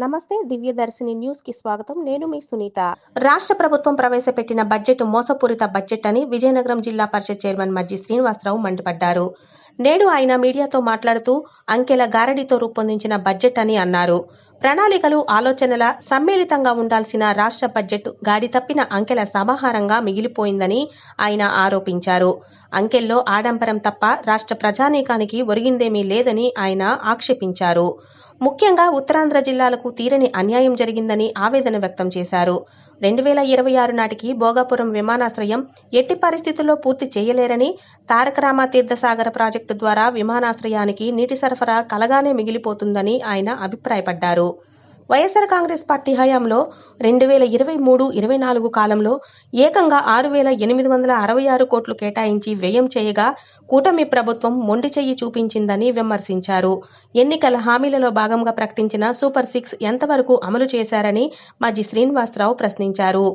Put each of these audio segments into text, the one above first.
నమస్తే దివ్యదర్శిని న్యూస్ కి స్వాగతం. నేను మీ సునీత. రాష్ట్ర ప్రభుత్వం ప్రవేశపెట్టిన బడ్జెట్ మోసపూరిత బడ్జెట్ అని విజయనగరం జిల్లా పరిషత్ చైర్మన్ మజ్జి శ్రీనివాసరావు మండిపడ్డారు. నేడు ఆయన మీడియాతో మాట్లాడుతూ అంకెల గారడీతో రూపొందించిన బడ్జెట్ అని అన్నారు. ప్రణాళికలు, ఆలోచనల సమ్మిళితంగా ఉండాల్సిన రాష్ట్ర బడ్జెట్ గాడి తప్పిన అంకెల సమాహారంగా మిగిలిపోయిందని ఆయన ఆరోపించారు. అంకెల్లో ఆడంబరం తప్ప రాష్ట్ర ప్రజానీకానికి ఒరిగిందేమీ లేదని ఆయన ఆక్షేపించారు. ముఖ్యంగా ఉత్తరాంధ్ర జిల్లాలకు తీరని అన్యాయం జరిగిందని ఆవేదన వ్యక్తం చేశారు. 2026 నాటికి భోగాపురం విమానాశ్రయం ఎట్టి పరిస్థితుల్లో పూర్తి చేయలేరని, తారక రామ తీర్థసాగర ప్రాజెక్టు ద్వారా విమానాశ్రయానికి నీటి సరఫరా కలగానే మిగిలిపోతుందని ఆయన అభిప్రాయపడ్డారు. వైఎస్ఆర్ కాంగ్రెస్ పార్టీ హయాంలో 2023-24 కాలంలో ఏకంగా 6,866 కోట్లు కేటాయించి వ్యయం చేయగా కూటమి ప్రభుత్వం మొండి చెయ్యి చూపించిందని విమర్శించారు. ఎన్నికల హామీలలో భాగంగా ప్రకటించిన సూపర్ 6 ఎంతవరకు అమలు చేశారని మజ్జి శ్రీనివాసరావు ప్రశ్నించారు.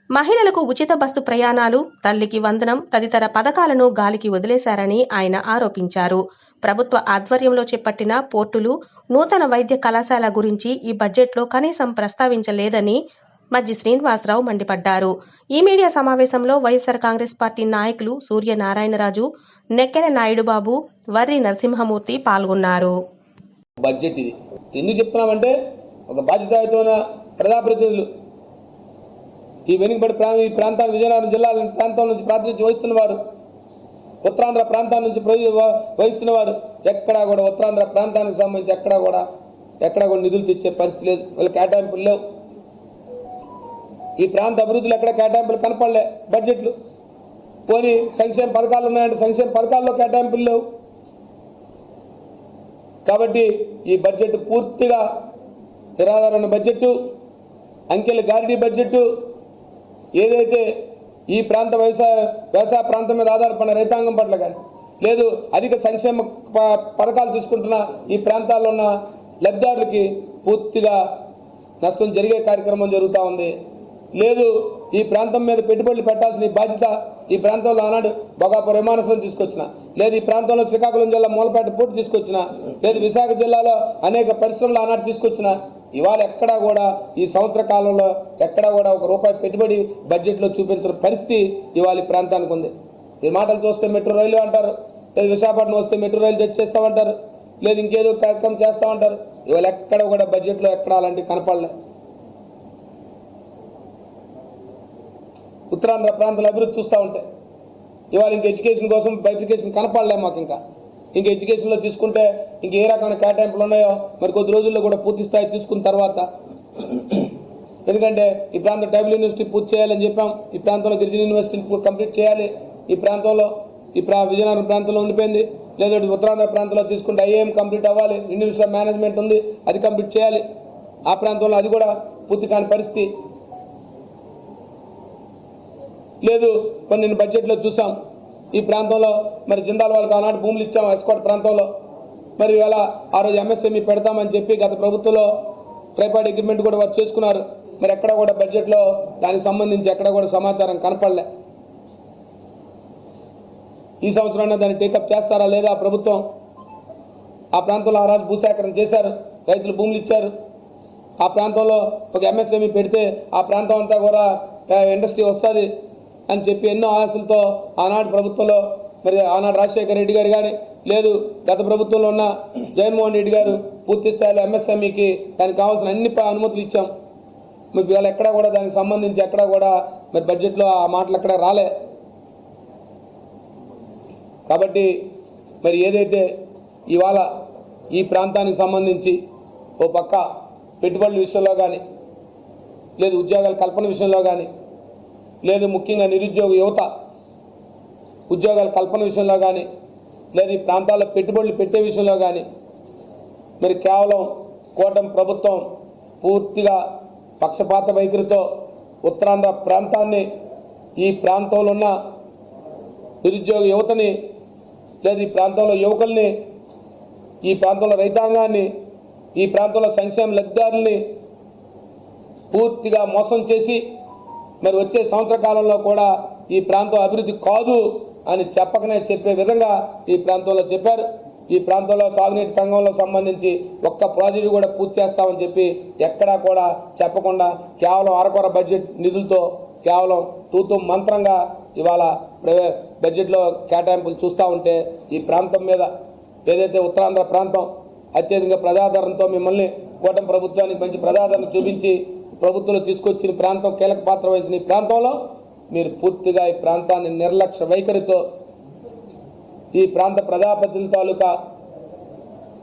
మహిళలకు ఉచిత బస్సు ప్రయాణాలు, తల్లికి వందనం తదితర పథకాలను గాలికి వదిలేశారని ఆయన ఆరోపించారు. ప్రభుత్వ ఆధ్వర్యంలో చేపట్టిన పోర్టులు, నూతన వైద్య కళాశాల గురించి ఈ బడ్జెట్లో కనీసం ప్రస్తావించలేదని మజ్జి శ్రీనివాసరావు మండిపడ్డారు. ఈ మీడియా సమావేశంలో వైఎస్ఆర్ కాంగ్రెస్ పార్టీ నాయకులు సూర్యనారాయణరాజు, నెక్కెల నాయుడుబాబు, వర్రి నరసింహమూర్తి పాల్గొన్నారు. బడ్జెట్ ఇది ఎందుకు చెప్తున్నామంటే, ఒక బాధ్యతాయుతమైన ప్రజాప్రతినిధులు ఈ వెనుకబడి ప్రాంతాన్ని విజయనగరం జిల్లా ప్రాంతం నుంచి ప్రాతినిధ్యం వహిస్తున్నవారు, ఉత్తరాంధ్ర ప్రాంతాల నుంచి వహిస్తున్నవారు ఎక్కడా కూడా ఉత్తరాంధ్ర ప్రాంతానికి సంబంధించి ఎక్కడా కూడా నిధులు తెచ్చే పరిస్థితి లేదు. వీళ్ళ కేటాయింపులు లేవు. ఈ ప్రాంత అభివృద్ధులు ఎక్కడ కేటాయింపులు కనపడలే. బడ్జెట్లు పోనీ సంక్షేమ పథకాలు ఉన్నాయంటే సంక్షేమ పథకాల్లో కేటాయింపులు లేవు. కాబట్టి ఈ బడ్జెట్ పూర్తిగా నిరాధారణ బడ్జెట్, అంకెల గారిడీ బడ్జెట్. ఏదైతే ఈ ప్రాంత వ్యవసాయ ప్రాంతం మీద ఆధారపడిన రైతాంగం పట్ల కానీ, లేదు అధిక సంక్షేమ పథకాలు తీసుకుంటున్న ఈ ప్రాంతాల్లో ఉన్న లబ్ధిదారులకి పూర్తిగా నష్టం జరిగే కార్యక్రమం జరుగుతూ ఉంది. లేదు ఈ ప్రాంతం మీద పెట్టుబడులు పెట్టాల్సిన బాధ్యత ఈ ప్రాంతంలో ఆనాడు భోగాపురం విమానాశ్రయం తీసుకొచ్చిన, లేదు ఈ ప్రాంతంలో శ్రీకాకుళం జిల్లా మూలపేట పోర్టు తీసుకొచ్చిన, లేదు విశాఖ జిల్లాలో అనేక పరిశ్రమలు ఆనాడు తీసుకొచ్చిన, ఇవాళ ఎక్కడా కూడా ఈ సంవత్సర కాలంలో ఎక్కడా కూడా ఒక రూపాయి పెట్టుబడి బడ్జెట్లో చూపించిన పరిస్థితి ఇవాళ ఈ ప్రాంతానికి ఉంది. ఈ మాటలు చూస్తే మెట్రో రైలు అంటారు, లేదు విశాఖపట్నం వస్తే మెట్రో రైలు తెచ్చేస్తామంటారు, లేదు ఇంకేదో కార్యక్రమం చేస్తామంటారు. ఇవాళ ఎక్కడ కూడా బడ్జెట్లో ఎక్కడ అలాంటివి కనపడలే. ఉత్తరాంధ్ర ప్రాంతాల అభివృద్ధి చూస్తూ ఉంటే ఇవాళ ఇంక ఎడ్యుకేషన్ కోసం బైఫికేషన్ కనపడలే మాకు. ఇంకా ఎడ్యుకేషన్లో తీసుకుంటే ఇంక ఏ రకమైన కేటాయింపులు ఉన్నాయో మరి కొద్ది రోజుల్లో కూడా పూర్తి స్థాయి తీసుకున్న తర్వాత, ఎందుకంటే ఈ ప్రాంతం ట్రైబల్ యూనివర్సిటీ పూర్తి చేయాలని చెప్పాం, ఈ ప్రాంతంలో గిరిజన యూనివర్సిటీ కంప్లీట్ చేయాలి, ఈ ప్రాంతంలో విజయనగరం ప్రాంతంలో ఉండిపోయింది, లేదంటే ఉత్తరాంధ్ర ప్రాంతంలో తీసుకుంటే ఐఏఎం కంప్లీట్ అవ్వాలి, యూనివర్సిటీ ఆఫ్ మేనేజ్మెంట్ ఉంది అది కంప్లీట్ చేయాలి. ఆ ప్రాంతంలో అది కూడా పూర్తి కాని పరిస్థితి లేదు. కొన్ని బడ్జెట్లో చూసాం ఈ ప్రాంతంలో మరి జిందాల్ వాళ్ళకి ఆనాడు భూములు ఇచ్చాం ఎస్కోట్ ప్రాంతంలో. మరి ఇవాళ ఆ రోజు ఎంఎస్ఎంఈ పెడతామని చెప్పి గత ప్రభుత్వంలో ట్రైపార్టీ అగ్రిమెంట్ కూడా వారు చేసుకున్నారు. మరి ఎక్కడ కూడా బడ్జెట్లో దానికి సంబంధించి ఎక్కడ కూడా సమాచారం కనపడలే. ఈ సంవత్సరాన్ని దాన్ని టేకప్ చేస్తారా లేదా ప్రభుత్వం? ఆ ప్రాంతంలో ఆ రోజు భూసేకరణ చేశారు, రైతులు భూములు ఇచ్చారు. ఆ ప్రాంతంలో ఒక ఎంఎస్ఎంఈ పెడితే ఆ ప్రాంతం అంతా కూడా ఇండస్ట్రీ వస్తుంది అని చెప్పి ఎన్నో ఆశలతో ఆనాడు ప్రభుత్వంలో మరి ఆనాడు రాజశేఖర రెడ్డి గారు కానీ, లేదు గత ప్రభుత్వంలో ఉన్న జగన్మోహన్ రెడ్డి గారు పూర్తి స్థాయిలో ఎంఎస్ఎంఈకి దానికి కావాల్సిన అన్ని అనుమతులు ఇచ్చాం. మరి ఇవాళ ఎక్కడా కూడా దానికి సంబంధించి ఎక్కడా కూడా మరి బడ్జెట్లో ఆ మాటలు ఎక్కడ రాలే. కాబట్టి మరి ఏదైతే ఇవాళ ఈ ప్రాంతానికి సంబంధించి ఓ పక్క పెట్టుబడుల విషయంలో కానీ, లేదు ఉద్యోగాల కల్పన విషయంలో కానీ, లేదు ముఖ్యంగా నిరుద్యోగ యువత ఉద్యోగాల కల్పన విషయంలో కానీ, లేదు ఈ ప్రాంతాల్లో పెట్టుబడులు పెట్టే విషయంలో కానీ మరి కేవలం కూటమి ప్రభుత్వం పూర్తిగా పక్షపాత వైఖరితో ఉత్తరాంధ్ర ప్రాంతాన్ని, ఈ ప్రాంతంలో ఉన్న నిరుద్యోగ యువతని, లేదు ఈ ప్రాంతంలో యువకుల్ని, ఈ ప్రాంతంలో రైతాంగాన్ని, ఈ ప్రాంతంలో సంక్షేమ లబ్ధిదారుల్ని పూర్తిగా మోసం చేసి మరి వచ్చే సంవత్సర కాలంలో కూడా ఈ ప్రాంతం అభివృద్ధి కాదు అని చెప్పకనే చెప్పే విధంగా ఈ ప్రాంతంలో చెప్పారు. ఈ ప్రాంతంలో సాగునీటి రంగంలో సంబంధించి ఒక్క ప్రాజెక్టు కూడా పూర్తి చేస్తామని చెప్పి ఎక్కడా కూడా చెప్పకుండా కేవలం అరకొర బడ్జెట్ నిధులతో కేవలం తూతు మంత్రంగా ఇవాళ బడ్జెట్లో కేటాయింపులు చూస్తూ ఉంటే ఈ ప్రాంతం మీద ఏదైతే ఉత్తరాంధ్ర ప్రాంతం అత్యధికంగా ప్రజాదరణతో మిమ్మల్ని కూటమి ప్రభుత్వానికి మంచి ప్రజాదరణ చూపించి ప్రభుత్వంలో తీసుకొచ్చిన ప్రాంతం కీలక పాత్ర వహించిన ఈ ప్రాంతంలో మీరు పూర్తిగా ఈ ప్రాంతాన్ని నిర్లక్ష్య వైఖరితో ఈ ప్రాంత ప్రజాప్రతినిధుల తాలూకా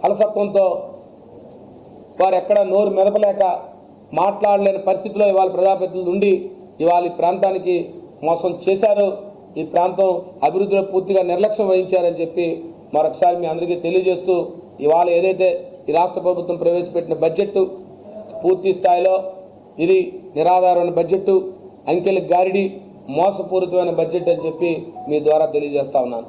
అలసత్వంతో వారు ఎక్కడ నోరు మెదపలేక మాట్లాడలేని పరిస్థితిలో ఇవాళ ప్రజాప్రతినిధులు ఉండి ఇవాళ ఈ ప్రాంతానికి మోసం చేశారు. ఈ ప్రాంతం అభివృద్ధిలో పూర్తిగా నిర్లక్ష్యం వహించారని చెప్పి మరొకసారి మీ అందరికీ తెలియజేస్తూ ఇవాళ ఏదైతే ఈ రాష్ట్ర ప్రభుత్వం ప్రవేశపెట్టిన బడ్జెట్ పూర్తి స్థాయిలో ఇది నిరాధారమైన బడ్జెట్, అంకెల గారిడి, మోసపూరితమైన బడ్జెట్ అని చెప్పి మీ ద్వారా తెలియజేస్తా ఉన్నాను.